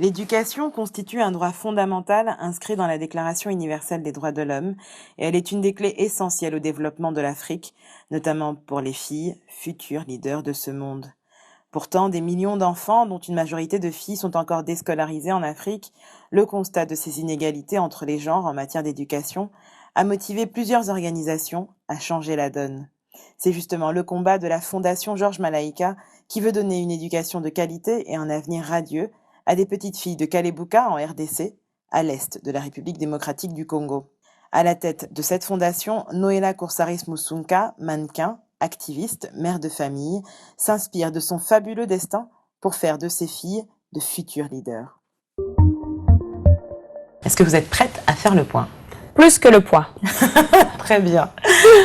L'éducation constitue un droit fondamental inscrit dans la Déclaration universelle des droits de l'homme et elle est une des clés essentielles au développement de l'Afrique, notamment pour les filles, futures leaders de ce monde. Pourtant, des millions d'enfants, dont une majorité de filles, sont encore déscolarisés en Afrique. Le constat de ces inégalités entre les genres en matière d'éducation a motivé plusieurs organisations à changer la donne. C'est justement le combat de la Fondation Georges Malaïka qui veut donner une éducation de qualité et un avenir radieux à des petites filles de Kalebuka en RDC, à l'est de la République démocratique du Congo. À la tête de cette fondation, Noela Coursaris Musunka, mannequin, activiste, mère de famille, s'inspire de son fabuleux destin pour faire de ses filles de futurs leaders. Est-ce que vous êtes prête à faire le point? Plus que le point. Très bien.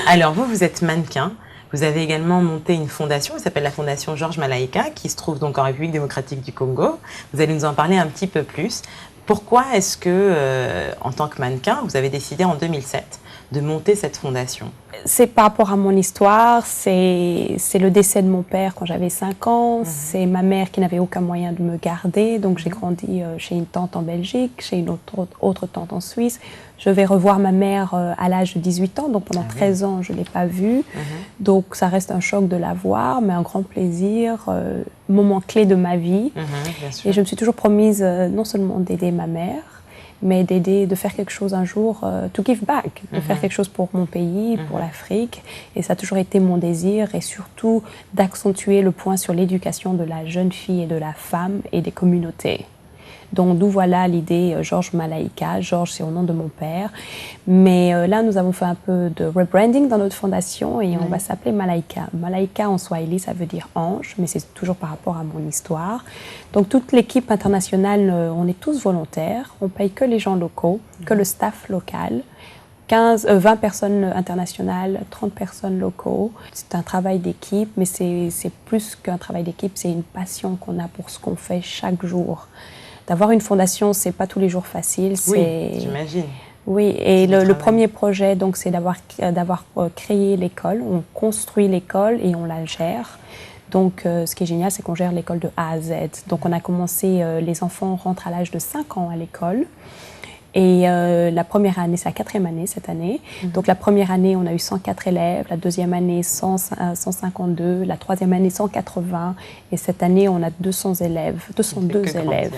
Alors vous êtes mannequin. Vous avez également monté une fondation qui s'appelle la Fondation Georges Malaïka, qui se trouve donc en République démocratique du Congo. Vous allez nous en parler un petit peu plus. Pourquoi est-ce que, en tant que mannequin, vous avez décidé en 2007 de monter cette fondation? C'est par rapport à mon histoire, c'est le décès de mon père quand j'avais 5 ans, c'est ma mère qui n'avait aucun moyen de me garder, donc j'ai grandi chez une tante en Belgique, chez une autre tante en Suisse. Je vais revoir ma mère à l'âge de 18 ans, donc pendant 13 ans je ne l'ai pas vue, donc ça reste un choc de la voir, mais un grand plaisir, moment clé de ma vie. Et je me suis toujours promise non seulement d'aider ma mère, mais de faire quelque chose un jour, to give back, de faire quelque chose pour mon pays, pour l'Afrique. Et ça a toujours été mon désir, et surtout d'accentuer le point sur l'éducation de la jeune fille et de la femme et des communautés. Donc d'où voilà l'idée Georges Malaïka. Georges, c'est au nom de mon père. Mais là, nous avons fait un peu de rebranding dans notre fondation et on va s'appeler Malaïka. Malaïka en swahili, ça veut dire ange, mais c'est toujours par rapport à mon histoire. Donc toute l'équipe internationale, on est tous volontaires. On paye que les gens locaux, que le staff local. 20 personnes internationales, 30 personnes locaux. C'est un travail d'équipe, mais c'est plus qu'un travail d'équipe, c'est une passion qu'on a pour ce qu'on fait chaque jour. D'avoir une fondation, c'est pas tous les jours facile. Oui, j'imagine. Oui, et le premier projet, donc, c'est d'avoir créé l'école. On construit l'école et on la gère. Donc, ce qui est génial, c'est qu'on gère l'école de A à Z. Donc, on a commencé, les enfants rentrent à l'âge de 5 ans à l'école. Et la première année, c'est la 4e année cette année. Donc la première année, on a eu 104 élèves, la deuxième année 152, la troisième année 180, et cette année on a 200 élèves, 202 élèves.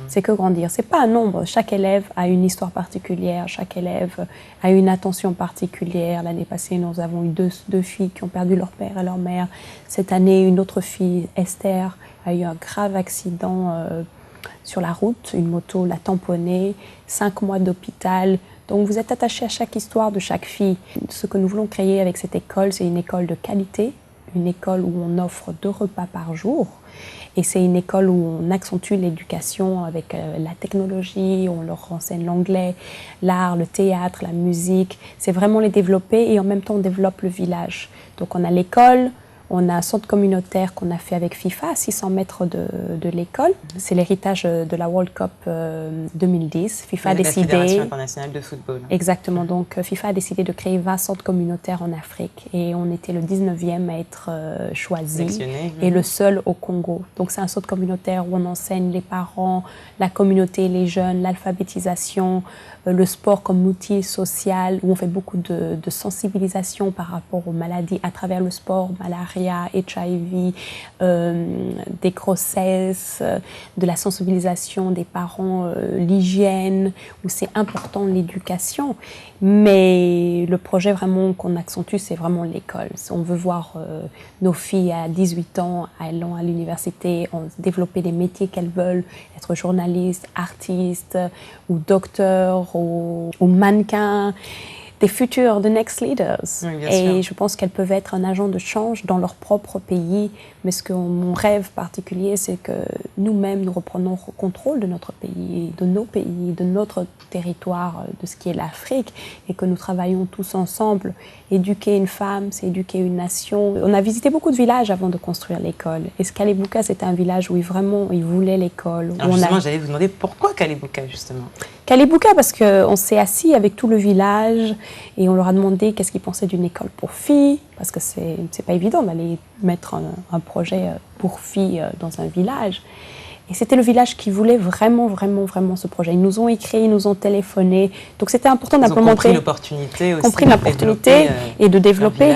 C'est que grandir. C'est pas un nombre. Chaque élève a une histoire particulière, chaque élève a une attention particulière. L'année passée, nous avons eu deux filles qui ont perdu leur père et leur mère. Cette année, une autre fille, Esther, a eu un grave accident sur la route, une moto l'a tamponnée, 5 mois d'hôpital. Donc vous êtes attaché à chaque histoire de chaque fille. Ce que nous voulons créer avec cette école, c'est une école de qualité, une école où on offre 2 repas par jour. Et c'est une école où on accentue l'éducation avec la technologie, on leur enseigne l'anglais, l'art, le théâtre, la musique. C'est vraiment les développer et en même temps on développe le village. Donc on a l'école. On a un centre communautaire qu'on a fait avec FIFA à 600 mètres de l'école. C'est l'héritage de la World Cup 2010. FIFA a décidé... La Fédération internationale de football. Exactement. Donc FIFA a décidé de créer 20 centres communautaires en Afrique. Et on était le 19e à être choisi et le seul au Congo. Donc c'est un centre communautaire où on enseigne les parents, la communauté, les jeunes, l'alphabétisation, le sport comme outil social, où on fait beaucoup de sensibilisation par rapport aux maladies à travers le sport, malaria, HIV, des grossesses, de la sensibilisation des parents, l'hygiène, où c'est important l'éducation. Mais le projet vraiment qu'on accentue, c'est vraiment l'école. On veut voir nos filles à 18 ans allant à l'université, développer des métiers qu'elles veulent, être journalistes, artistes ou docteurs ou mannequins, des futurs, the next leaders. Oui, et je pense qu'elles peuvent être un agent de change dans leur propre pays. Mais mon rêve particulier, c'est que nous-mêmes, nous reprenons contrôle de notre pays, de notre territoire, de ce qui est l'Afrique, et que nous travaillons tous ensemble. Éduquer une femme, c'est éduquer une nation. On a visité beaucoup de villages avant de construire l'école. Et Kalebuka, c'était un village où ils voulaient l'école. Alors justement, j'allais vous demander pourquoi Kalebuka, justement? Kalebuka, parce qu'on s'est assis avec tout le village et on leur a demandé qu'est-ce qu'ils pensaient d'une école pour filles, parce que c'est pas évident d'aller mettre un projet pour filles dans un village. Et c'était le village qui voulait vraiment, vraiment, vraiment ce projet. Ils nous ont écrit, ils nous ont téléphoné. Donc c'était important d'implémenter. Ils ont compris l'opportunité et de développer.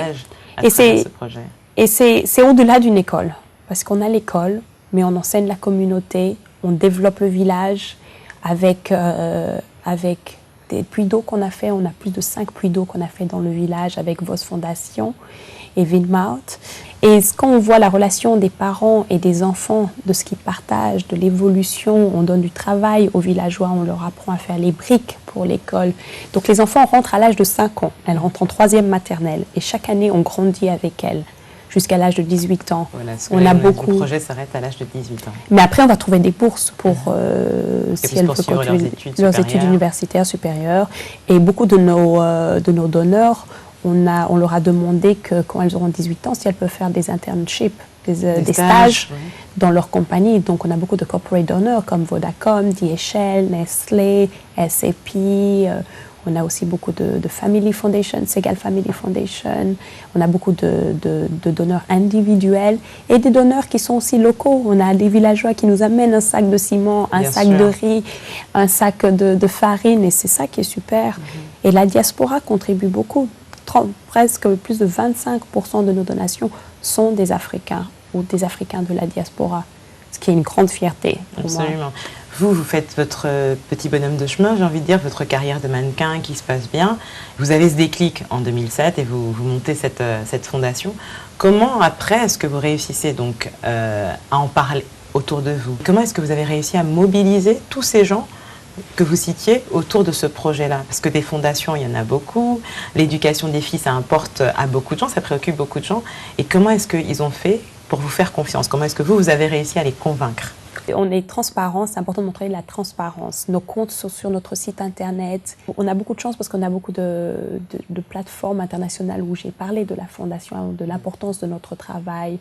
Et ce projet. Et c'est au-delà d'une école. Parce qu'on a l'école, mais on enseigne la communauté, on développe le village avec des puits d'eau qu'on a fait. On a plus de 5 puits d'eau qu'on a fait dans le village avec Vos Fondation et Windmouth. Et quand on voit la relation des parents et des enfants, de ce qu'ils partagent, de l'évolution, on donne du travail aux villageois, on leur apprend à faire les briques pour l'école. Donc les enfants rentrent à l'âge de 5 ans, elles rentrent en 3e maternelle et chaque année on grandit avec elles jusqu'à l'âge de 18 ans. Voilà, le projet s'arrête à l'âge de 18 ans. Mais après on va trouver des bourses pour si elles veulent continuer leurs études universitaires supérieures. Et beaucoup de nos donneurs, on leur a demandé que quand elles auront 18 ans, si elles peuvent faire des internships, des stages dans leur compagnie. Donc on a beaucoup de corporate donors comme Vodacom, DHL, Nestlé, SAP. On a aussi beaucoup de Family Foundation, Segal Family Foundation. On a beaucoup de donneurs individuels et des donneurs qui sont aussi locaux. On a des villageois qui nous amènent un sac de ciment, un sac de riz, un sac de farine. Et c'est ça qui est super. Et la diaspora contribue beaucoup. Presque plus de 25% de nos donations sont des Africains ou des Africains de la diaspora, ce qui est une grande fierté pour moi. Absolument. Vous faites votre petit bonhomme de chemin, j'ai envie de dire, votre carrière de mannequin qui se passe bien. Vous avez ce déclic en 2007 et vous montez cette fondation. Comment, après, est-ce que vous réussissez donc à en parler autour de vous? Comment est-ce que vous avez réussi à mobiliser tous ces gens que vous citiez autour de ce projet-là? Parce que des fondations, il y en a beaucoup. L'éducation des filles, ça importe à beaucoup de gens, ça préoccupe beaucoup de gens. Et comment est-ce qu'ils ont fait pour vous faire confiance? Comment est-ce que vous avez réussi à les convaincre? On est transparent, c'est important de montrer la transparence. Nos comptes sont sur notre site internet. On a beaucoup de chance parce qu'on a beaucoup de plateformes internationales où j'ai parlé de la fondation, de l'importance de notre travail.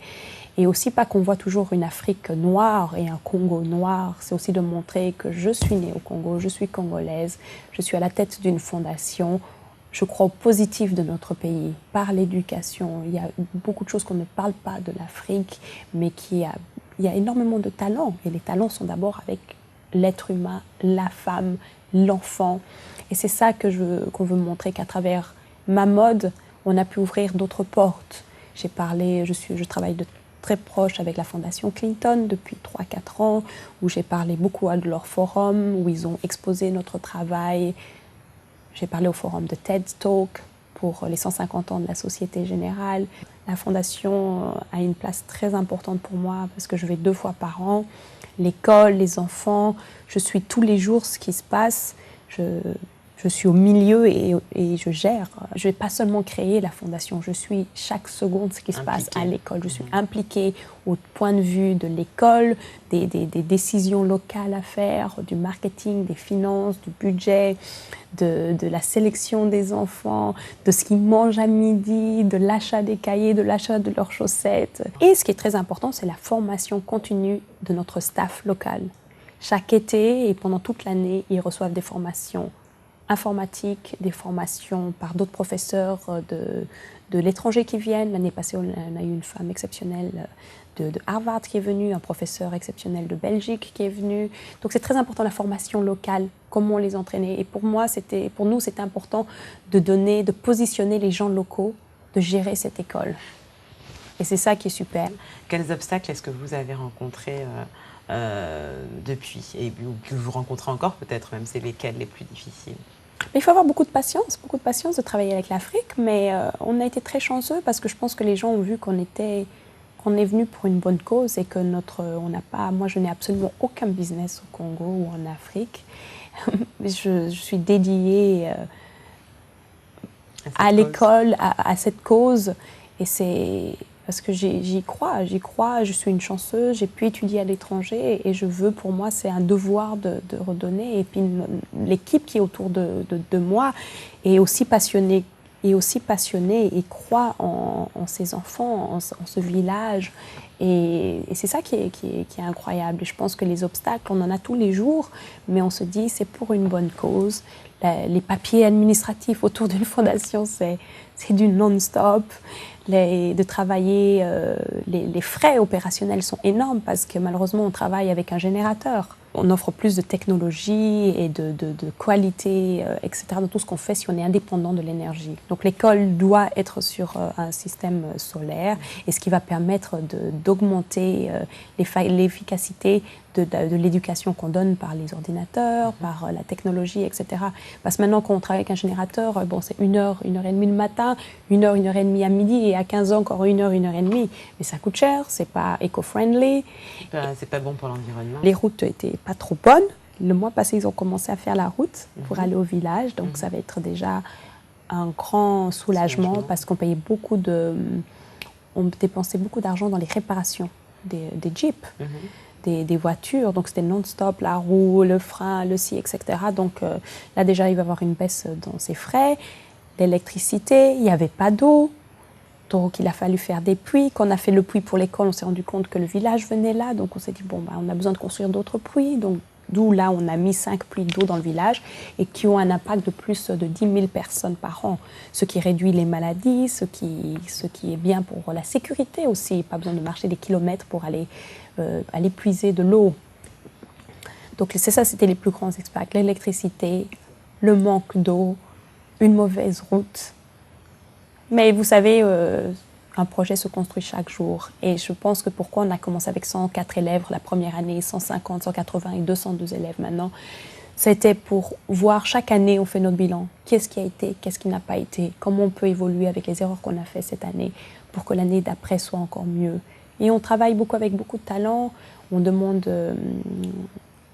Et aussi pas qu'on voit toujours une Afrique noire et un Congo noir. C'est aussi de montrer que je suis née au Congo, je suis congolaise, je suis à la tête d'une fondation. Je crois au positif de notre pays, par l'éducation. Il y a beaucoup de choses qu'on ne parle pas de l'Afrique, mais il y a énormément de talents. Et les talents sont d'abord avec l'être humain, la femme, l'enfant. Et c'est ça qu'on veut montrer, qu'à travers ma mode, on a pu ouvrir d'autres portes. Je travaille de très proche avec la Fondation Clinton depuis 3-4 ans, où j'ai parlé beaucoup à leur forum, où ils ont exposé notre travail. J'ai parlé au forum de TED Talk pour les 150 ans de la Société Générale. La Fondation a une place très importante pour moi parce que je vais 2 fois par an. L'école, les enfants, je suis tous les jours ce qui se passe. Je suis au milieu et je gère. Je ne vais pas seulement créer la Fondation, je suis chaque seconde ce qui se passe à l'école. Je suis impliquée au point de vue de l'école, des décisions locales à faire, du marketing, des finances, du budget, de la sélection des enfants, de ce qu'ils mangent à midi, de l'achat des cahiers, de l'achat de leurs chaussettes. Et ce qui est très important, c'est la formation continue de notre staff local. Chaque été et pendant toute l'année, ils reçoivent des formations informatique, des formations par d'autres professeurs de l'étranger qui viennent. L'année passée, on a eu une femme exceptionnelle de Harvard qui est venue, un professeur exceptionnel de Belgique qui est venu. Donc c'est très important la formation locale, comment les entraîner. Et pour nous, c'était important de positionner les gens locaux, de gérer cette école. Et c'est ça qui est super. Quels obstacles est-ce que vous avez rencontrés depuis et que vous rencontrez encore peut-être même, c'est lesquels les plus difficiles? Il faut avoir beaucoup de patience de travailler avec l'Afrique, mais on a été très chanceux parce que je pense que les gens ont vu qu'on est venu pour une bonne cause et que moi je n'ai absolument aucun business au Congo ou en Afrique. je suis dédiée à l'école, à cette cause, et c'est parce que j'y crois, je suis une chanceuse, j'ai pu étudier à l'étranger et pour moi, c'est un devoir de redonner. Et puis l'équipe qui est autour de moi est aussi passionnée est aussi passionné et croit en ses enfants, en ce village. Et c'est ça qui est incroyable. Et je pense que les obstacles, on en a tous les jours, mais on se dit c'est pour une bonne cause. Les papiers administratifs autour d'une fondation, c'est du non-stop. De travailler, les frais opérationnels sont énormes parce que malheureusement on travaille avec un générateur. On offre plus de technologie et de qualité, etc. dans tout ce qu'on fait si on est indépendant de l'énergie. Donc l'école doit être sur un système solaire et ce qui va permettre d'augmenter l'efficacité de l'éducation qu'on donne par les ordinateurs, par la technologie, etc. Parce que maintenant, quand on travaille avec un générateur, bon, c'est 1 heure, 1 heure et demie le matin, 1 heure, 1 heure et demie à midi, et à 15 ans, encore 1 heure, 1 heure et demie. Mais ça coûte cher, c'est pas éco-friendly. C'est pas bon pour l'environnement. Les routes étaient pas trop bonnes. Le mois passé, ils ont commencé à faire la route pour aller au village. Donc, ça va être déjà un grand soulagement parce qu'on payait on dépensait beaucoup d'argent dans les réparations des Jeeps. Des voitures, donc c'était non-stop, la roue, le frein, le scie, etc. Donc là déjà il va y avoir une baisse dans ses frais. L'électricité, il n'y avait pas d'eau, donc il a fallu faire des puits. Quand on a fait le puits pour l'école, on s'est rendu compte que le village venait là, donc on s'est dit bon, on a besoin de construire d'autres puits. Donc d'où là on a mis 5 puits d'eau dans le village et qui ont un impact de plus de 10 000 personnes par an, ce qui réduit les maladies, ce qui est bien pour la sécurité aussi, pas besoin de marcher des kilomètres pour aller puiser de l'eau. Donc c'est ça, c'était les plus grands impacts, l'électricité, le manque d'eau, une mauvaise route. Mais vous savez, un projet se construit chaque jour. Et je pense que pourquoi on a commencé avec 104 élèves la première année, 150, 180 et 202 élèves maintenant, c'était pour voir chaque année, on fait notre bilan. Qu'est-ce qui a été, qu'est-ce qui n'a pas été, comment on peut évoluer avec les erreurs qu'on a faites cette année pour que l'année d'après soit encore mieux. Et on travaille beaucoup avec beaucoup de talent. On demande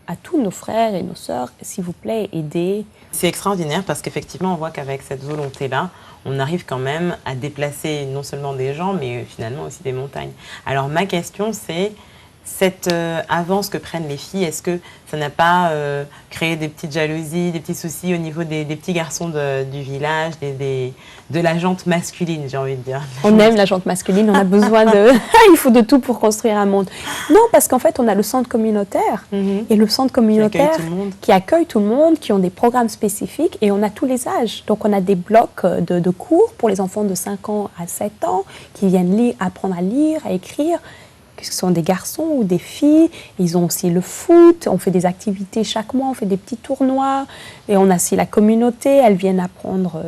à tous nos frères et nos sœurs, s'il vous plaît, aidez. C'est extraordinaire parce qu'effectivement, on voit qu'avec cette volonté-là, on arrive quand même à déplacer non seulement des gens, mais finalement aussi des montagnes. Alors ma question, c'est cette avance que prennent les filles, est-ce que ça n'a pas créé des petites jalousies, des petits soucis au niveau des petits garçons du village, de la jante masculine, j'ai envie de dire. On aime la jante masculine, on a besoin il faut de tout pour construire un monde. Non, parce qu'en fait, on a le centre communautaire, et le centre communautaire qui accueille tout le monde, qui ont des programmes spécifiques, et on a tous les âges. Donc, on a des blocs de cours pour les enfants de 5 ans à 7 ans, qui viennent apprendre à lire, à écrire, que ce sont des garçons ou des filles. Ils ont aussi le foot, on fait des activités chaque mois, on fait des petits tournois. Et on a aussi la communauté, elles viennent apprendre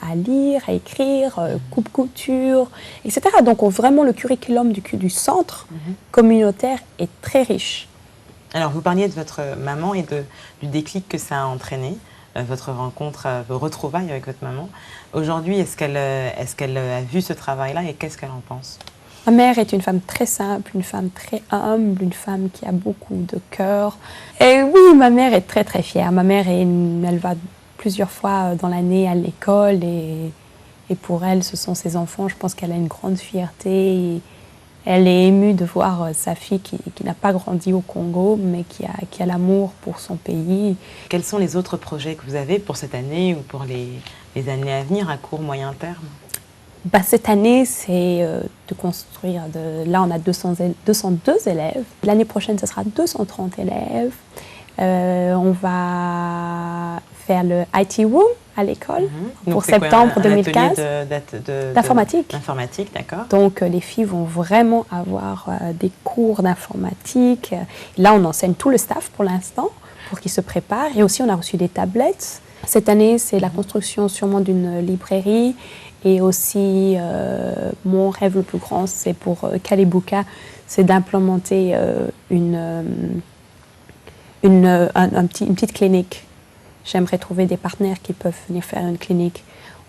à lire, à écrire, coupe-couture, etc. Donc vraiment le curriculum du centre communautaire est très riche. Alors vous parliez de votre maman et du déclic que ça a entraîné, votre rencontre, vos retrouvailles avec votre maman. Aujourd'hui, est-ce qu'elle a vu ce travail-là et qu'est-ce qu'elle en pense ? Ma mère est une femme très simple, une femme très humble, une femme qui a beaucoup de cœur. Et oui, ma mère est très très fière. Ma mère, elle va plusieurs fois dans l'année à l'école et pour elle, ce sont ses enfants. Je pense qu'elle a une grande fierté. Et elle est émue de voir sa fille qui n'a pas grandi au Congo, mais qui a l'amour pour son pays. Quels sont les autres projets que vous avez pour cette année ou pour les années à venir, à court, moyen terme ? Cette année, c'est de construire. Là, on a 202 élèves. L'année prochaine, ce sera 230 élèves. On va faire le IT Room à l'école pour septembre 2015. D'informatique. D'informatique, d'accord. Donc, les filles vont vraiment avoir des cours d'informatique. Là, on enseigne tout le staff pour l'instant, pour qu'ils se préparent. Et aussi, on a reçu des tablettes. Cette année, c'est la construction sûrement d'une librairie. Et aussi, mon rêve le plus grand, c'est pour Kalibuka, c'est d'implémenter une petite clinique. J'aimerais trouver des partenaires qui peuvent venir faire une clinique.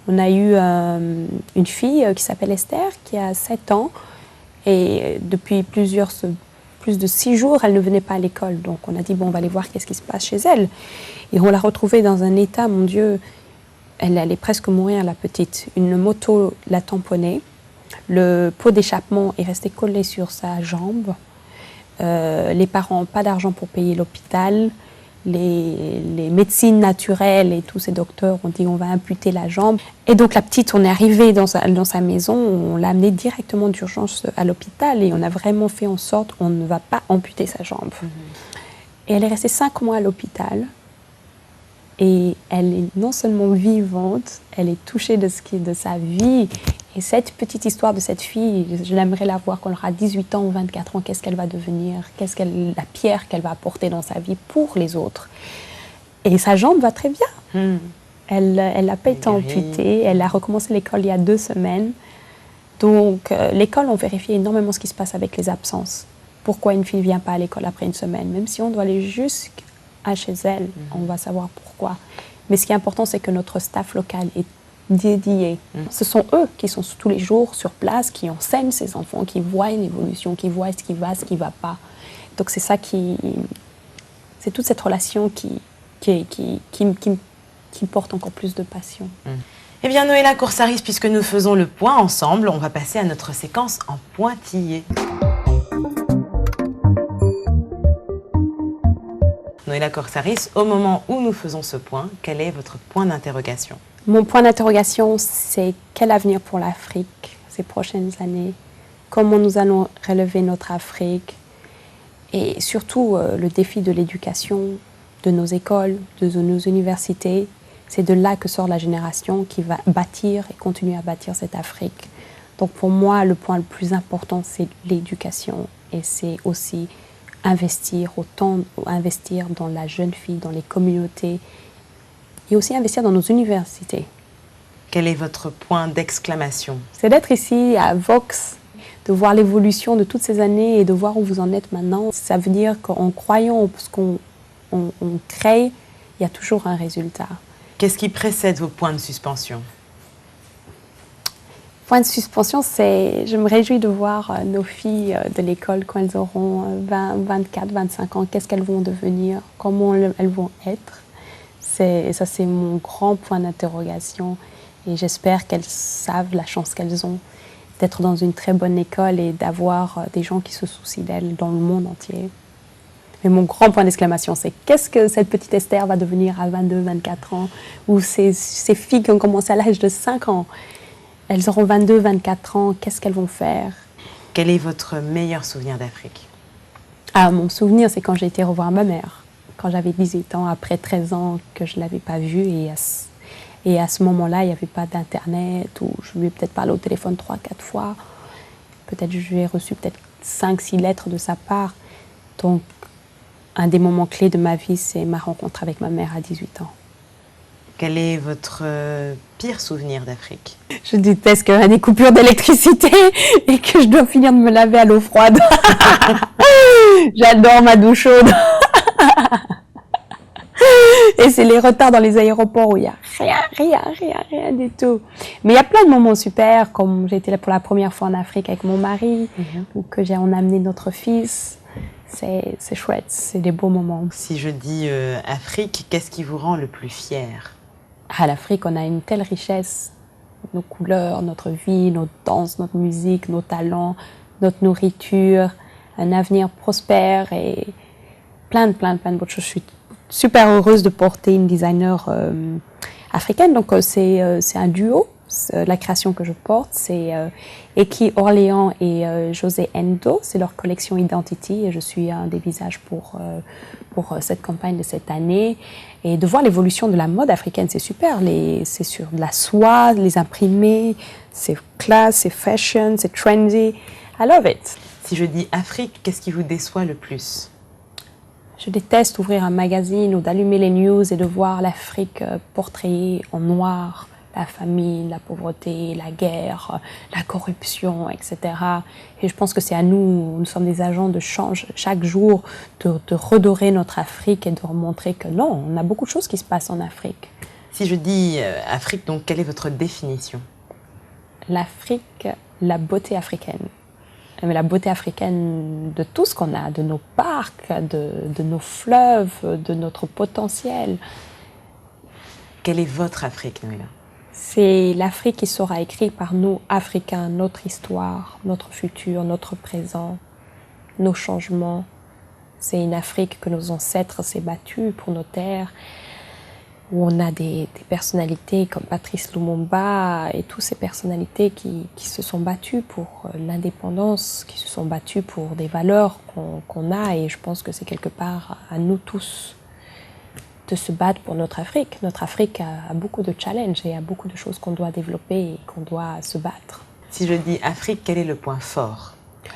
On a eu une fille qui s'appelle Esther, qui a 7 ans. Et depuis plus de 6 jours, elle ne venait pas à l'école. Donc on a dit, bon, on va aller voir qu'est-ce qui se passe chez elle. Et on l'a retrouvée dans un état, mon Dieu, elle allait presque mourir, la petite. Une moto l'a tamponnée. Le pot d'échappement est resté collé sur sa jambe. Les parents n'ont pas d'argent pour payer l'hôpital. les médecines naturelles et tous ces docteurs ont dit on va amputer la jambe. Et donc la petite, on est arrivé dans sa maison, on l'a amenée directement d'urgence à l'hôpital et on a vraiment fait en sorte qu'on ne va pas amputer sa jambe. Et elle est restée 5 mois à l'hôpital. Et elle est non seulement vivante, elle est touchée de sa vie. Et cette petite histoire de cette fille, je l'aimerais la voir quand elle aura 18 ans ou 24 ans, qu'est-ce qu'elle va devenir, la pierre qu'elle va apporter dans sa vie pour les autres. Et sa jambe va très bien. Elle n'a pas été amputée, elle a recommencé l'école il y a 2 semaines. Donc l'école, on vérifie énormément ce qui se passe avec les absences. Pourquoi une fille ne vient pas à l'école après une semaine, même si on doit aller jusqu'à chez elle, on va savoir pourquoi. Mais ce qui est important, c'est que notre staff local est dédié. Ce sont eux qui sont tous les jours sur place, qui enseignent ces enfants, qui voient une évolution, qui voient ce qui va, ce qui ne va pas. Donc c'est ça c'est toute cette relation qui porte encore plus de passion. Eh bien, Noëlla Coursaris, puisque nous faisons le point ensemble, on va passer à notre séquence en pointillé. Noëlla Coursaris, au moment où nous faisons ce point, quel est votre point d'interrogation? Mon point d'interrogation, c'est quel avenir pour l'Afrique ces prochaines années? Comment nous allons relever notre Afrique? Et surtout, le défi de l'éducation, de nos écoles, de nos universités. C'est de là que sort la génération qui va bâtir et continuer à bâtir cette Afrique. Donc pour moi, le point le plus important, c'est l'éducation. Et c'est aussi investir dans la jeune fille, dans les communautés, et aussi investir dans nos universités. Quel est votre point d'exclamation? C'est d'être ici à Vox, de voir l'évolution de toutes ces années et de voir où vous en êtes maintenant. Ça veut dire qu'en croyant en ce qu'on crée, il y a toujours un résultat. Qu'est-ce qui précède vos points de suspension? Point de suspension, je me réjouis de voir nos filles de l'école quand elles auront 20, 24, 25 ans, qu'est-ce qu'elles vont devenir, comment elles vont être. Ça, c'est mon grand point d'interrogation et j'espère qu'elles savent la chance qu'elles ont d'être dans une très bonne école et d'avoir des gens qui se soucient d'elles dans le monde entier. Mais mon grand point d'exclamation, c'est qu'est-ce que cette petite Esther va devenir à 22, 24 ans, ou ces filles qui ont commencé à l'âge de 5 ans. Elles auront 22, 24 ans, qu'est-ce qu'elles vont faire? Quel est votre meilleur souvenir d'Afrique? Mon souvenir, c'est quand j'ai été revoir ma mère, quand j'avais 18 ans, après 13 ans que je ne l'avais pas vue. Et à ce moment-là, il n'y avait pas d'Internet, ou je lui ai peut-être parlé au téléphone 3, 4 fois. Peut-être j'ai reçu 5, 6 lettres de sa part. Donc, un des moments clés de ma vie, c'est ma rencontre avec ma mère à 18 ans. Quel est votre pire souvenir d'Afrique? Je déteste qu'il y ait des coupures d'électricité et que je dois finir de me laver à l'eau froide. J'adore ma douche chaude. Et c'est les retards dans les aéroports où il n'y a rien du tout. Mais il y a plein de moments super, comme j'ai été là pour la première fois en Afrique avec mon mari, ou que on a amené notre fils. C'est chouette, c'est des beaux moments. Si je dis Afrique, qu'est-ce qui vous rend le plus fier? À l'Afrique, on a une telle richesse, nos couleurs, notre vie, notre danse, notre musique, nos talents, notre nourriture, un avenir prospère et plein de bonnes choses. Je suis super heureuse de porter une designer africaine, donc c'est un duo. La création que je porte, c'est Eki Orléans et José Endo. C'est leur collection Identity et je suis un des visages pour cette campagne de cette année. Et de voir l'évolution de la mode africaine, c'est super. C'est sur de la soie, les imprimés, c'est classe, c'est fashion, c'est trendy. I love it. Si je dis Afrique, qu'est-ce qui vous déçoit le plus? Je déteste ouvrir un magazine ou d'allumer les news et de voir l'Afrique portrayée en noir. La famine, la pauvreté, la guerre, la corruption, etc. Et je pense que c'est à nous sommes des agents de change chaque jour, de redorer notre Afrique et de remontrer que non, on a beaucoup de choses qui se passent en Afrique. Si je dis Afrique, donc quelle est votre définition? L'Afrique, la beauté africaine. Mais la beauté africaine de tout ce qu'on a, de nos parcs, de nos fleuves, de notre potentiel. Quelle est votre Afrique, Noëlla? C'est l'Afrique qui sera écrite par nous, Africains, notre histoire, notre futur, notre présent, nos changements. C'est une Afrique que nos ancêtres s'est battus pour nos terres, où on a des personnalités comme Patrice Lumumba et toutes ces personnalités qui se sont battues pour l'indépendance, qui se sont battues pour des valeurs qu'on a. Et je pense que c'est quelque part à nous tous de se battre pour notre Afrique. Notre Afrique a beaucoup de challenges et a beaucoup de choses qu'on doit développer et qu'on doit se battre. Si je dis Afrique, quel est le point fort?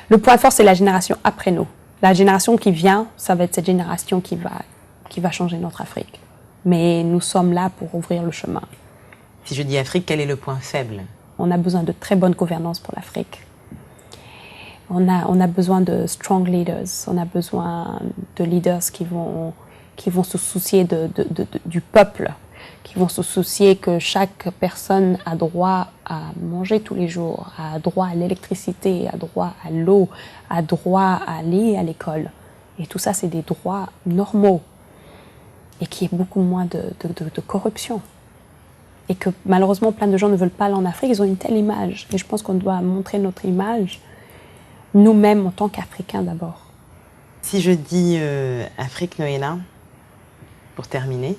Le point fort, c'est la génération après nous. La génération qui vient, ça va être cette génération qui va changer notre Afrique. Mais nous sommes là pour ouvrir le chemin. Si je dis Afrique, quel est le point faible? On a besoin de très bonne gouvernance pour l'Afrique. On a besoin de strong leaders. On a besoin de leaders qui vont se soucier du peuple, qui vont se soucier que chaque personne a droit à manger tous les jours, a droit à l'électricité, a droit à l'eau, a droit à aller à l'école. Et tout ça, c'est des droits normaux. Et qu'il y ait beaucoup moins de corruption. Et que malheureusement, plein de gens ne veulent pas aller en Afrique, ils ont une telle image. Et je pense qu'on doit montrer notre image, nous-mêmes en tant qu'Africains d'abord. Si je dis Afrique, Noéla, pour terminer,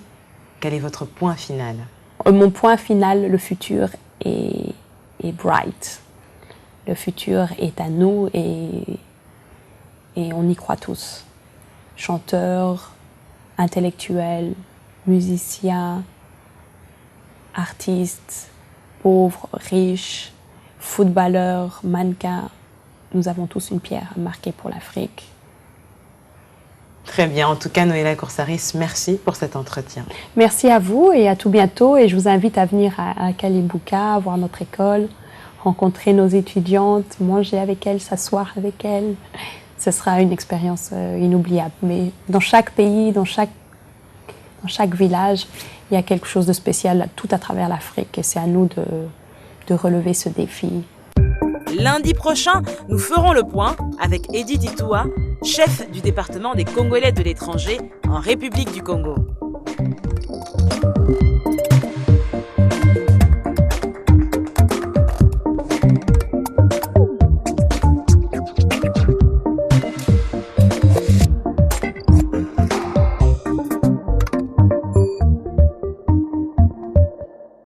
quel est votre point final? Mon point final, le futur est bright. Le futur est à nous et on y croit tous. Chanteurs, intellectuels, musiciens, artistes, pauvres, riches, footballeurs, mannequins. Nous avons tous une pierre à marquer pour l'Afrique. Très bien. En tout cas, Noéla Coursaris, merci pour cet entretien. Merci à vous et à tout bientôt. Et je vous invite à venir à Kalibuka, voir notre école, rencontrer nos étudiantes, manger avec elles, s'asseoir avec elles. Ce sera une expérience inoubliable. Mais dans chaque pays, dans chaque village, il y a quelque chose de spécial tout à travers l'Afrique. Et c'est à nous de relever ce défi. Lundi prochain, nous ferons le point avec Edith Itoua, chef du département des Congolais de l'étranger en République du Congo.